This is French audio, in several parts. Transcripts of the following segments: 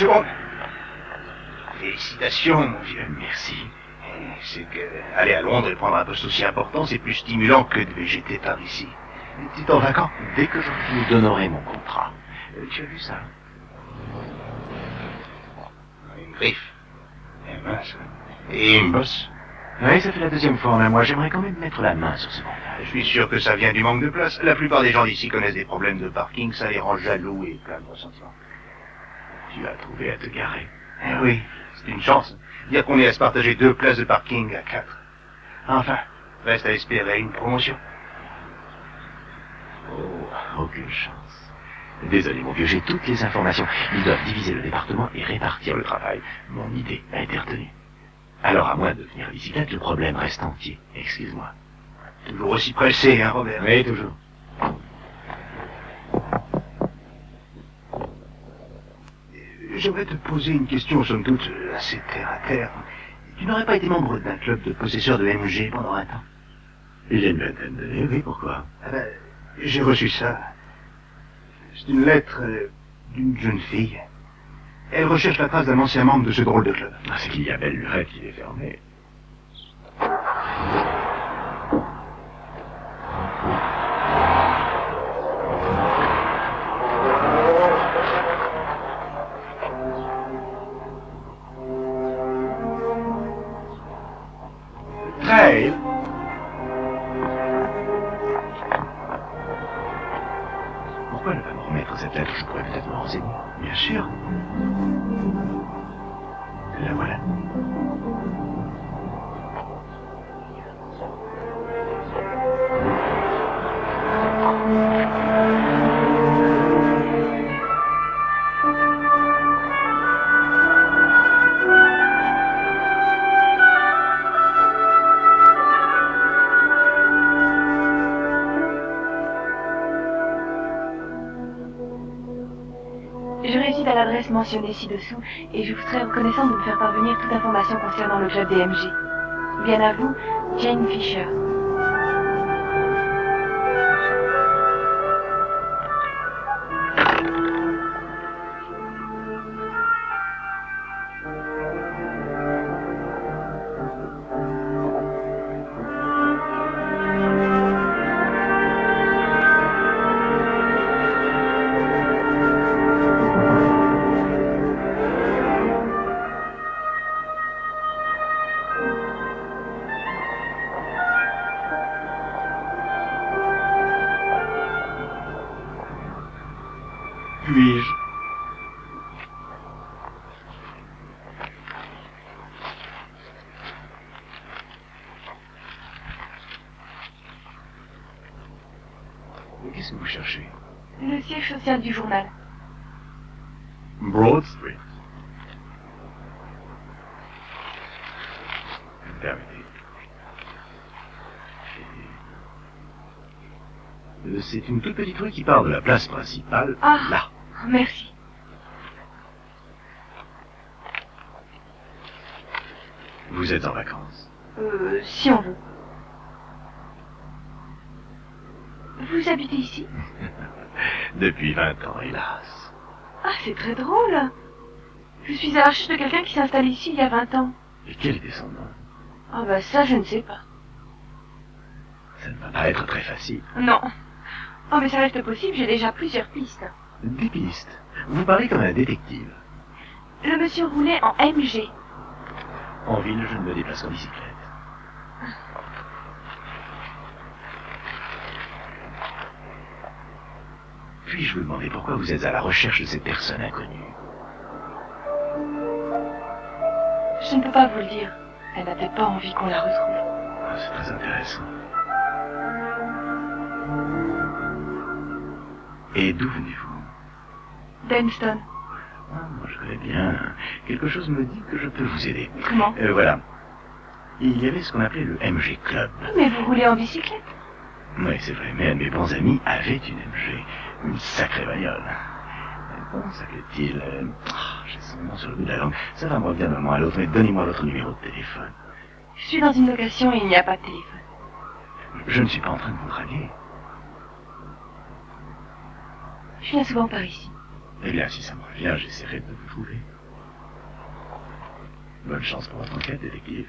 seconde. Félicitations, mon vieux. Merci. C'est que aller à Londres et prendre un poste aussi important, c'est plus stimulant que de végéter par ici. Tu t'en vas quand? Dès que je vous donnerai mon contrat. Tu as vu ça? Une griffe. Et mince. Et une bosse. Oui, ça fait la deuxième fois en un mois. J'aimerais quand même mettre la main sur ce bandage. Je suis sûr que ça vient du manque de place. La plupart des gens d'ici connaissent des problèmes de parking, ça les rend jaloux et plein de ressentiments. Tu as trouvé à te garer. Eh oui, c'est une chance. Dire qu'on est à se partager 2 places de parking à 4. Enfin, reste à espérer une promotion. Oh, aucune chance. Désolé, mon vieux, j'ai toutes les informations. Ils doivent diviser le département et répartir le travail. Mon idée a été retenue. Alors, à moins de venir à bicyclette, le problème reste entier. Excuse-moi. Toujours aussi pressé, hein, Robert? Oui, toujours. J'aimerais te poser une question, somme toute, assez terre à terre. Tu n'aurais pas été membre d'un club de possesseurs de MG pendant un temps? J'ai une vingtaine d'années, oui, pourquoi? J'ai reçu ça. C'est une lettre d'une jeune fille. Elle recherche la trace d'un ancien membre de ce drôle de club. C'est qu'il y a belle lurette qu'il est fermé. Trail. Pourquoi ne pas me remettre cette lettre? Je pourrais peut-être me renseigner. Bien sûr. La voilà. Je réside à l'adresse mentionnée ci-dessous et je vous serais reconnaissante de me faire parvenir toute information concernant le club des MJ. Bien à vous, Jane Fisher. Puis-je? Qu'est-ce que vous cherchez? Le siège social du journal. Broad Street. Permettez. C'est une toute petite rue qui part de la place principale, là. Merci. Vous êtes en vacances? Si on veut. Vous habitez ici? Depuis 20 ans, hélas. Ah, c'est très drôle. Je suis à la recherche de quelqu'un qui s'installe ici il y a 20 ans. Et quel était son nom? Ah bah ça, je ne sais pas. Ça ne va pas être très facile. Non. Oh, mais ça reste possible, j'ai déjà plusieurs pistes. Des pistes. Vous parlez comme un détective. Le monsieur roulait en MG. En ville, je ne me déplace qu'en bicyclette. Puis-je vous demander pourquoi vous êtes à la recherche de cette personne inconnue? Je ne peux pas vous le dire. Elle n'a peut-être pas envie qu'on la retrouve. Ah, c'est très intéressant. Et d'où venez-vous? Denston. Ah, moi, je connais bien. Quelque chose me dit que je peux vous aider. Comment? Voilà. Il y avait ce qu'on appelait le MG Club. Mais vous roulez en bicyclette? Oui, c'est vrai, mais un de mes bons amis avait une MG. Une sacrée bagnole. Comment s'appelait-il? J'ai son nom sur le bout de la langue. Ça va me revenir d'un moment à l'autre, mais donnez-moi votre numéro de téléphone. Je suis dans une location et il n'y a pas de téléphone. Je ne suis pas en train de vous draguer. Je viens souvent par ici. Eh bien, si ça me revient, j'essaierai de vous trouver. Bonne chance pour votre enquête, détective.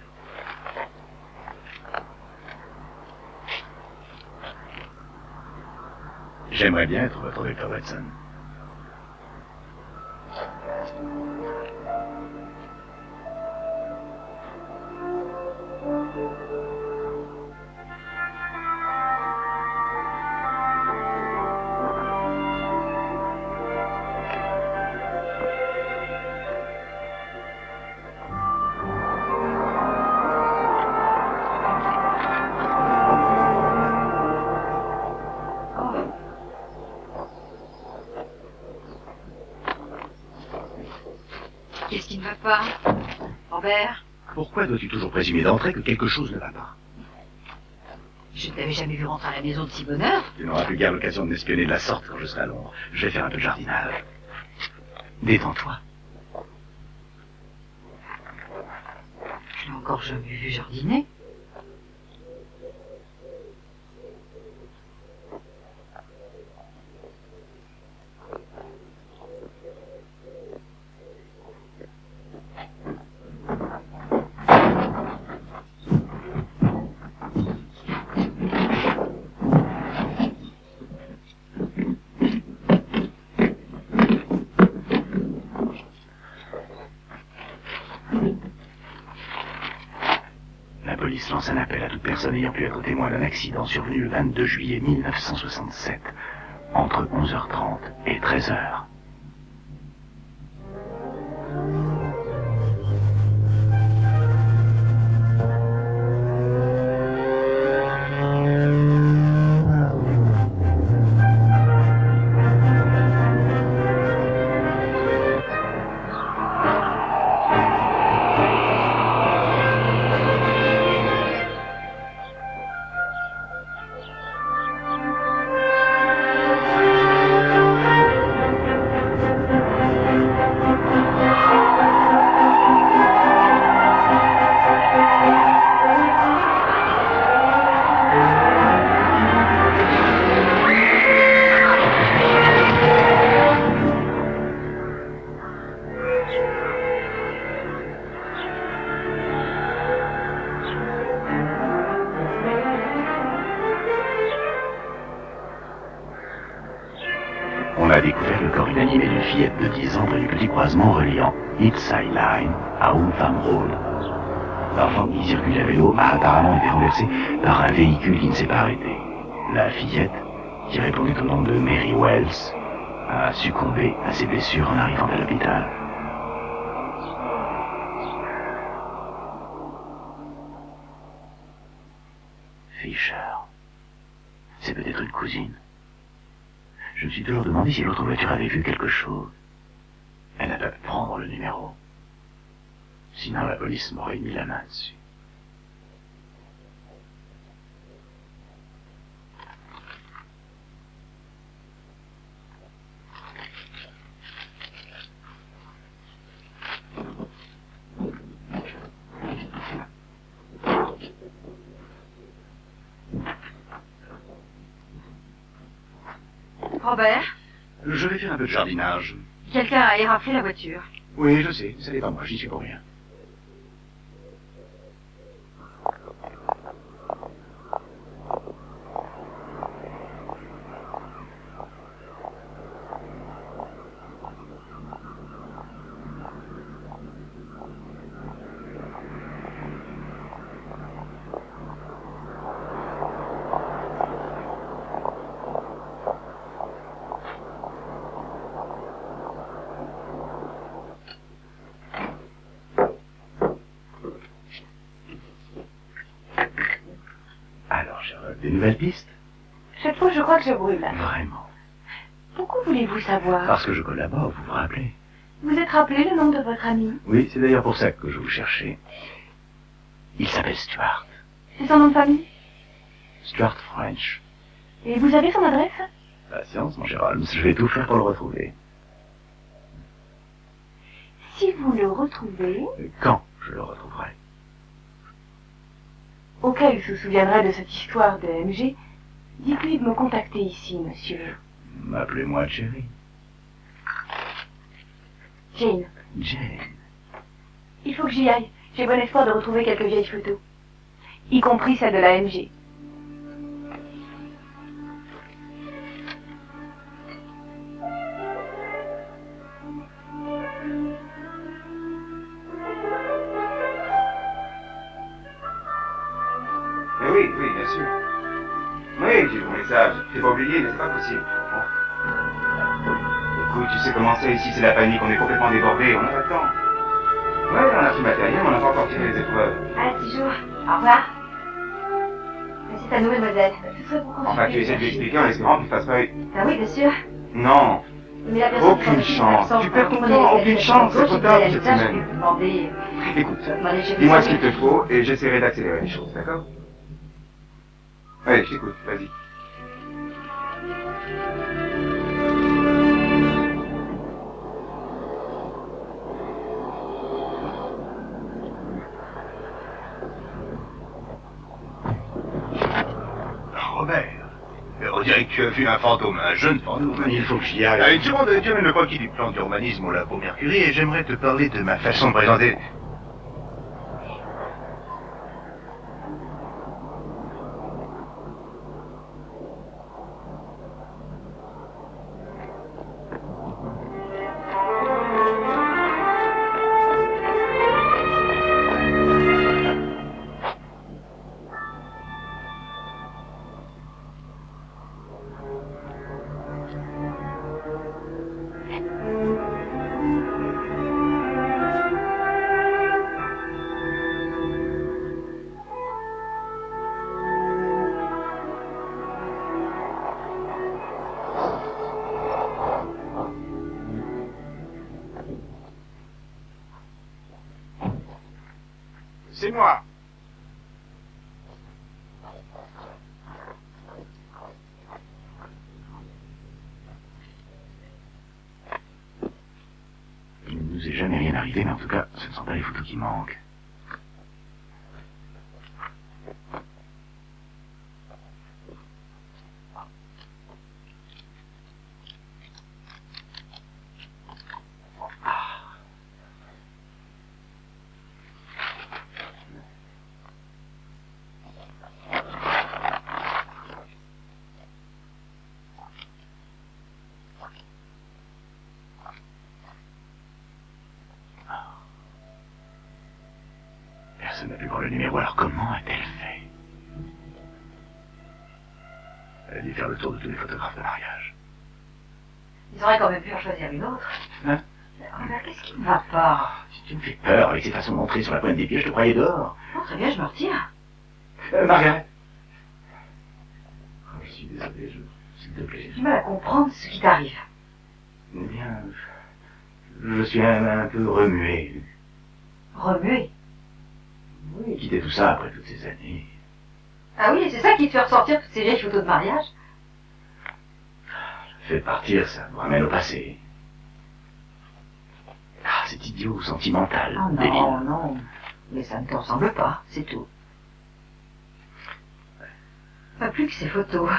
J'aimerais bien être votre Dr. Watson. Qu'est-ce qui ne va pas, Robert? Pourquoi dois-tu toujours présumer d'entrée que quelque chose ne va pas? Je ne t'avais jamais vu rentrer à la maison de si bonne heure. Tu n'auras plus guère l'occasion de m'espionner de la sorte quand je serai à Londres. Je vais faire un peu de jardinage. Détends-toi. Je l'ai encore jamais vu jardiner. La police lance un appel à toute personne ayant pu être témoin d'un accident survenu le 22 juillet 1967, entre 11h30 et 13h. On a découvert le corps inanimé d'une fillette de 10 ans près du petit croisement reliant Eastside Line à Waltham Road. L'enfant qui circulait à vélo a apparemment été renversé par un véhicule qui ne s'est pas arrêté. La fillette, qui répondait au nom de Mary Wells, a succombé à ses blessures en arrivant à l'hôpital. Fisher. C'est peut-être une cousine. Je me suis toujours demandé si l'autre voiture avait vu quelque chose. Elle n'a pas pu prendre le numéro. Sinon la police m'aurait mis la main dessus. Robert, Je vais faire un peu de jardinage. quelqu'un a éraflé la voiture. Oui, je sais, ça n'est pas moi, j'y suis pour rien. Alors, Sherlock, des nouvelles pistes? Cette fois, je crois que je brûle. Vraiment. Pourquoi voulez-vous savoir? Parce que je collabore, vous vous rappelez? Vous êtes rappelé le nom de votre ami? Oui, c'est d'ailleurs pour ça que je vous cherchais. Il s'appelle Stuart. C'est son nom de famille? Stuart French. Et vous avez son adresse? Patience, mon cher Holmes, je vais tout faire pour le retrouver. Si vous le retrouvez, Quand je le retrouverai? au cas où il se souviendrait de cette histoire de MG, dites-lui de me contacter ici, monsieur. Appelez-moi Cherry. Jane, Jane. il faut que j'y aille. J'ai bon espoir de retrouver quelques vieilles photos. Y compris celle de la MG. Mais oui, bien sûr. Oui, j'ai ton message. Je t'ai pas oublié, mais c'est pas possible. Bon. Écoute, tu sais comment c'est ici, c'est la panique, on est complètement débordés, on n'a pas le temps. Ouais, on a tout le matériel, mais on n'a pas encore tiré les épreuves. Ah, toujours. Au revoir. Mais c'est à nous, mademoiselle. Ce serait pour Enfin, tu essaies de lui expliquer en espérant qu'il fasse pas... Ah oui, bien sûr. Non, Mais la personne aucune qui chance. s'en Tu perds ton prenait temps, les aucune ailes chance, c'est gauche, trop et tard puis cette elle a semaine. je vais lui demander... Écoute, je vais demander chez dis-moi vous. ce qu'il te faut et j'essaierai d'accélérer les choses, d'accord? Allez, je t'écoute, vas-y. Robert, on dirait que tu as vu un fantôme, un jeune fantôme. Il faut que j'y aille. Ah, une seconde, tu amènes le croquis du plan d'urbanisme au labo Mercury et j'aimerais te parler de ma façon de présenter. C'est moi. Il ne nous est jamais rien arrivé, mais en tout cas, ce ne sont pas les photos qui manquent. Personne n'a pu voir le numéro, alors comment a-t-elle fait? Elle a dû faire le tour de tous les photographes de mariage. Ils auraient quand même pu en choisir une autre. Hein? Robert, qu'est-ce qui ne va pas? Si tu me fais peur avec ces façons d'entrer sur la pointe des pieds, je te croyais dehors. Oh, très bien, je me retire. Margaret. Oh, je suis désolé, s'il te plaît. J'ai du mal à comprendre ce qui t'arrive. Eh bien, je suis un peu remué. Remuer. Oui, quitter tout ça après toutes ces années. Ah oui, c'est ça qui te fait ressortir toutes ces vieilles photos de mariage? Le fait de partir, ça me ramène au passé. Ah, c'est idiot, sentimental, Oh débile. non, non. Mais ça ne te ressemble pas, c'est tout. Pas plus que ces photos.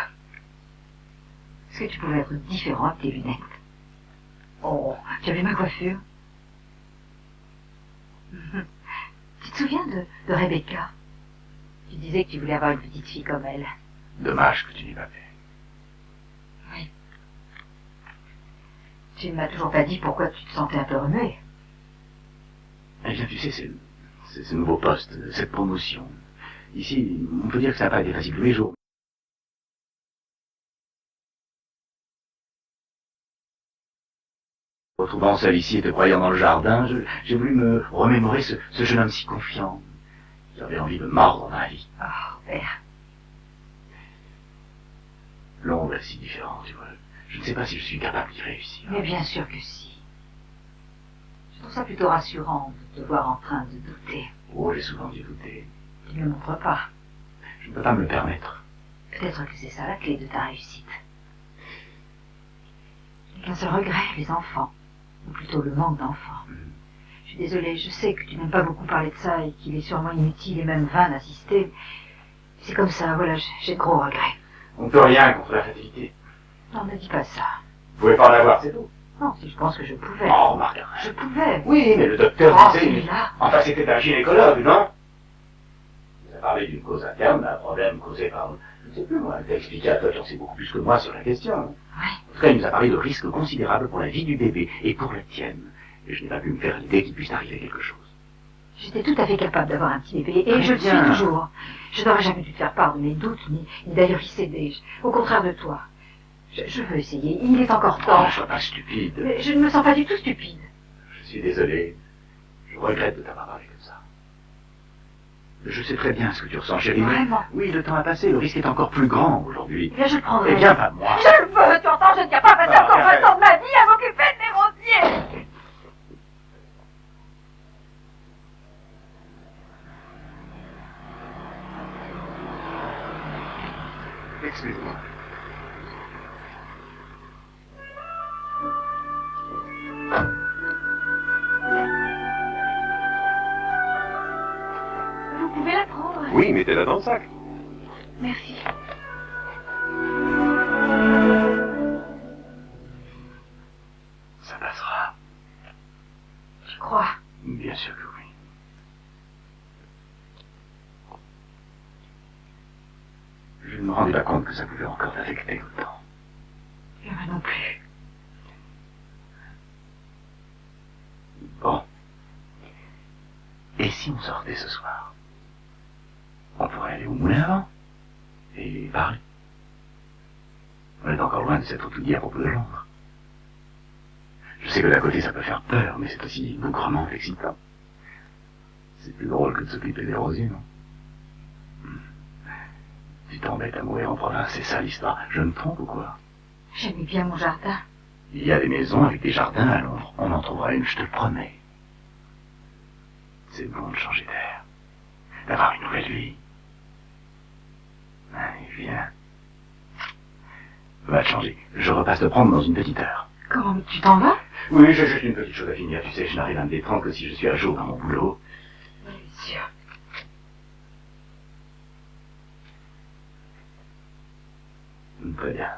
Est-ce que tu pouvais être différent avec tes lunettes? Oh, tu as vu ma coiffure? Tu te souviens de Rebecca? Tu disais que tu voulais avoir une petite fille comme elle. Dommage que tu n'y pas fait. Oui. Tu ne m'as toujours pas dit pourquoi tu te sentais un peu remuée. Eh bien, tu sais, c'est ce nouveau poste, cette promotion. Ici, on peut dire que ça n'a pas été facile tous les jours. Retrouvant seul ici et te croyant dans le jardin, j'ai voulu me remémorer ce jeune homme si confiant. J'avais envie de mordre dans la vie. Oh, Robert. L'ombre est si différente, tu vois. Je ne sais pas si je suis capable d'y réussir. Mais bien sûr que si. Je trouve ça plutôt rassurant de te voir en train de douter. Oh, j'ai souvent dû douter. Tu ne le montres pas. Je ne peux pas me le permettre. Peut-être que c'est ça la clé de ta réussite. Qu'un seul regret, les enfants. Ou plutôt le manque d'enfants. Je suis désolée, je sais que tu n'aimes pas beaucoup parler de ça et qu'il est sûrement inutile et même vain d'insister. C'est comme ça, voilà, j'ai de gros regrets. On ne peut rien contre la fatalité. Non, ne dis pas ça. Vous pouvez pas en avoir, c'est tout. Non, si je pense que je pouvais. Oh, Margaret. Je pouvais. Oui, mais le docteur Oh, disait... celui-là. Enfin, c'était un gynécologue, non? Il a parlé d'une cause interne, d'un problème causé par... Je ne sais plus, moi. Il t'a expliqué à toi, tu en sais beaucoup plus que moi sur la question. Oui. En tout cas, il nous a parlé de risques considérables pour la vie du bébé et pour la tienne. Et je n'ai pas pu me faire l'idée qu'il puisse arriver quelque chose. J'étais tout à fait capable d'avoir un petit bébé, et Très je le suis bien. toujours. Je n'aurais jamais dû te faire part de mes doutes, ni d'ailleurs y céder. Au contraire de toi. Je veux essayer. Il est encore Oh, temps. ne sois pas stupide. Mais je ne me sens pas du tout stupide. Je suis désolé. Je regrette de t'avoir parlé comme ça. Je sais très bien ce que tu ressens, chérie. mais- Vraiment. Oui, le temps a passé, le risque est encore plus grand aujourd'hui. Eh bien, je le prendrai. Eh bien, pas moi. Je le veux, tu entends, je ne tiens pas à passer Ah, encore arrête. 20 ans de ma vie à m'occuper de mes rosiers. Excusez-moi. Vous pouvez la prendre. Oui, mettez-la dans le sac. Merci. Ça passera. Tu crois? Bien sûr que oui. Je ne me rendais pas compte que ça pouvait encore t'affecter autant. Et moi non plus. Bon. Et si on sortait ce soir? On pourrait aller au moulin avant et parler. On est encore loin de s'être tout dit à propos de Londres. Je sais que d'à côté ça peut faire peur, mais c'est aussi bougrement excitant. C'est plus drôle que de s'occuper des rosiers, non? Tu t'embêtes à mourir en province, c'est ça l'histoire. Je me trompe ou quoi? J'aimais bien mon jardin. Il y a des maisons avec des jardins à Londres. On en trouvera une, je te le promets. C'est bon de changer d'air. D'avoir une nouvelle vie. Allez, viens. Va te changer. Je repasse te prendre dans une petite heure. Comment tu t'en vas? Oui, j'ai juste une petite chose à finir. Tu sais, je n'arrive à me déprendre que si je suis à jour dans mon boulot. Bien sûr. Très bien.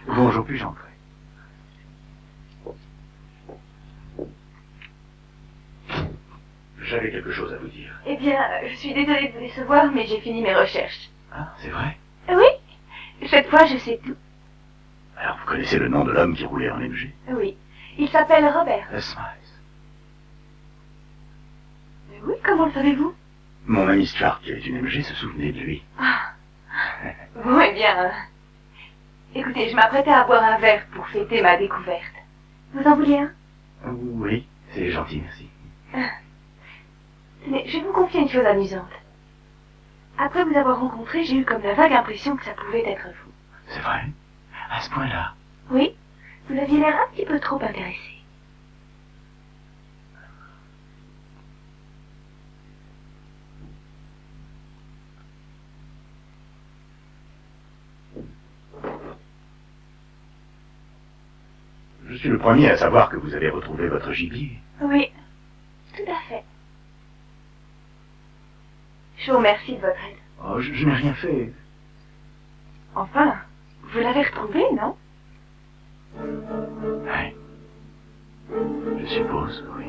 Bonjour, puis-je entrer? J'avais quelque chose à vous dire. Eh bien, je suis désolée de vous décevoir, mais j'ai fini mes recherches. Ah, c'est vrai? Oui, cette fois je sais tout. Alors, vous connaissez le nom de l'homme qui roulait en MG? Oui, il s'appelle Robert. Smythe. Oui, comment le savez-vous? Mon ami Stuart, qui est une MG, se souvenait de lui. Bon, eh bien... écoutez, je m'apprêtais à boire un verre pour fêter ma découverte. Vous en voulez un? Oui, c'est gentil, merci. Mais je vais vous confier une chose amusante. Après vous avoir rencontré, j'ai eu comme la vague impression que ça pouvait être vous. C'est vrai? À ce point-là? Oui, vous aviez l'air un petit peu trop intéressé. Je suis le premier à savoir que vous avez retrouvé votre gibier. Oui, tout à fait. Je vous remercie de votre aide. Oh, je n'ai rien fait. Enfin, vous l'avez retrouvé, non? Oui. Je suppose, oui.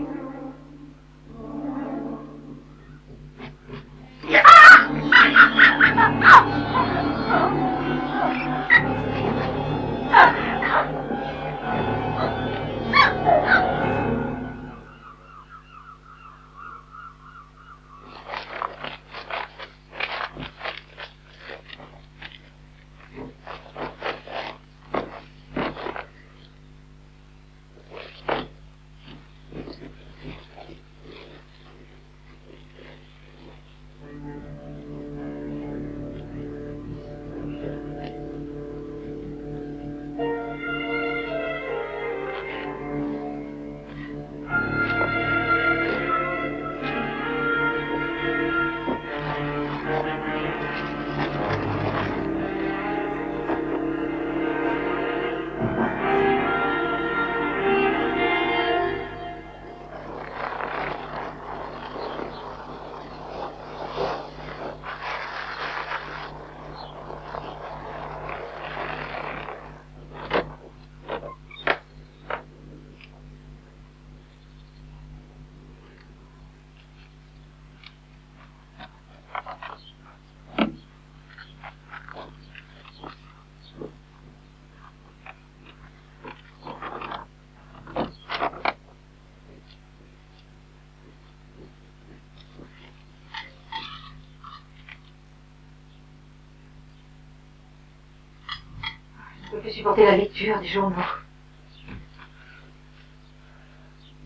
Je ne peux plus supporter la lecture des journaux.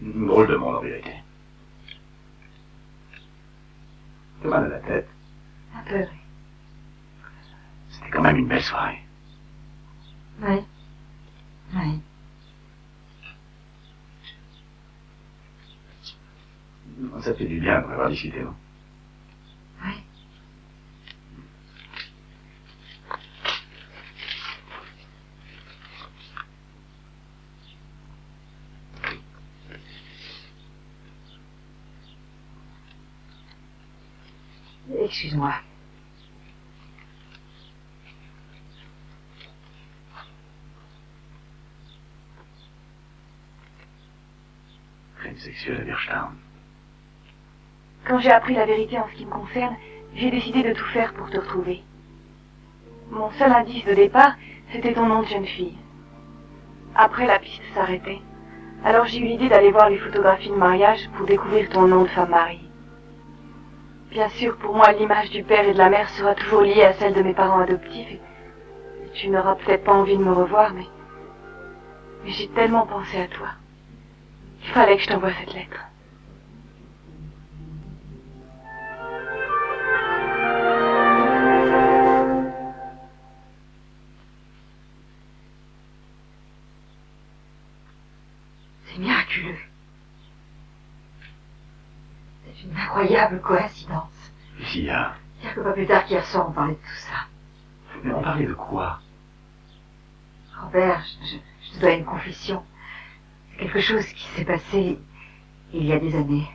Drôle de monde en vérité. T'as mal à la tête. Un peu, oui. C'était quand même une belle soirée. Oui. Oui. Ça fait du bien de m'avoir discuté, non? Oui. Excuse-moi. Crime sexuelle à Birchtown. Quand j'ai appris la vérité en ce qui me concerne, j'ai décidé de tout faire pour te retrouver. Mon seul indice de départ, c'était ton nom de jeune fille. Après, la piste s'arrêtait. Alors j'ai eu l'idée d'aller voir les photographies de mariage pour découvrir ton nom de femme mariée. Bien sûr, pour moi, l'image du père et de la mère sera toujours liée à celle de mes parents adoptifs. Et tu n'auras peut-être pas envie de me revoir, mais j'ai tellement pensé à toi. Il fallait que je t'envoie cette lettre. C'est miraculeux. C'est une incroyable coïncidence. Lucia. C'est-à-dire que pas plus tard qu'hier soir, on parlait de tout ça. Mais on parlait de quoi? Robert, je te dois une confession. C'est quelque chose qui s'est passé il y a des années,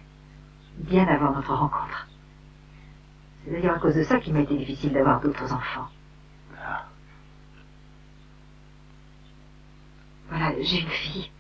bien avant notre rencontre. C'est d'ailleurs à cause de ça qu'il m'a été difficile d'avoir d'autres enfants. Ah. Voilà, j'ai une fille.